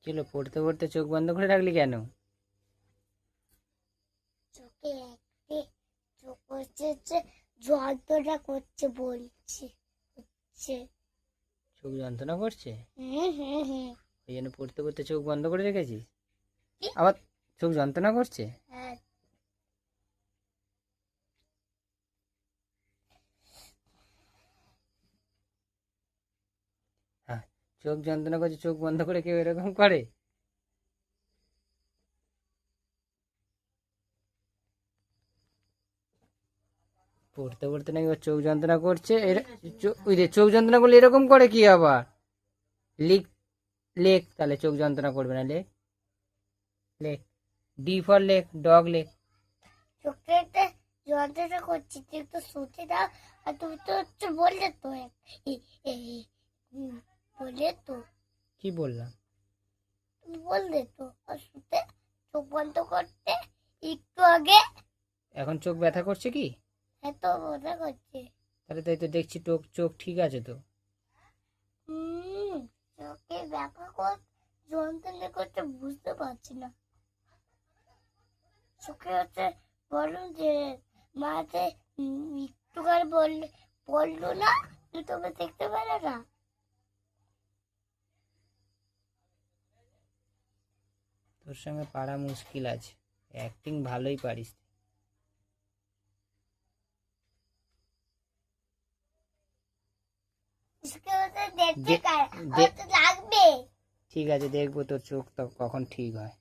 ছিল পড়তে পড়তে চোখ বন্ধ করে রাখলি কেন? চোখে একটি চোখ হচ্ছে যন্ত্রণা করছে বলছে হচ্ছে। চোখ যন্ত্রণা করছে, হুম। ওই জন্য পড়তে পড়তে চোখ বন্ধ করে রেখেছিস? কি? আবার চোখ যন্ত্রণা করছে? হ্যাঁ। হ্যাঁ, চোখ যন্ত্রণা করছে, চোখ বন্ধ করে কেউ এরকম করে? পড়তে পড়তে নাকি ওর চোখ যন্ত্রণা করছে, ওই রে চোখ যন্ত্রণা করলে এরকম করে কি আবার? লিখ, লেখ তাহলে, চোখ যন্ত্রণা করবে না, লেখ লেখ। ডি ফর লেখ, ডগ লেখ। চোখে একটা যন্ত্রণা করছে, তুই একটু শুতে দাও। আর তুমি তো হচ্ছে বললে তো বললে তো, কি বললাম? তুমি বললে তো আর শুতে চোখ বন্ধ করতে একটু আগে। এখন চোখ ব্যথা করছে কি? এত মজা করছে। তাহলে তাই তো দেখছি, চোখ চোখ ঠিক আছে তো। চোখে ব্যথা কর যন্ত্রণা করছে বুঝতে পারছি না। চোখে হচ্ছে বলুন যে মাঝে একটুখানি বললো না, তুমি দেখতে পেলে না। তোর সঙ্গে পারা মুশকিল আছে, অ্যাক্টিং ভালোই পারিস। দেখতে লাগবে। ঠিক আছে, দেখবো তোর চোখ তো কখন ঠিক হয়।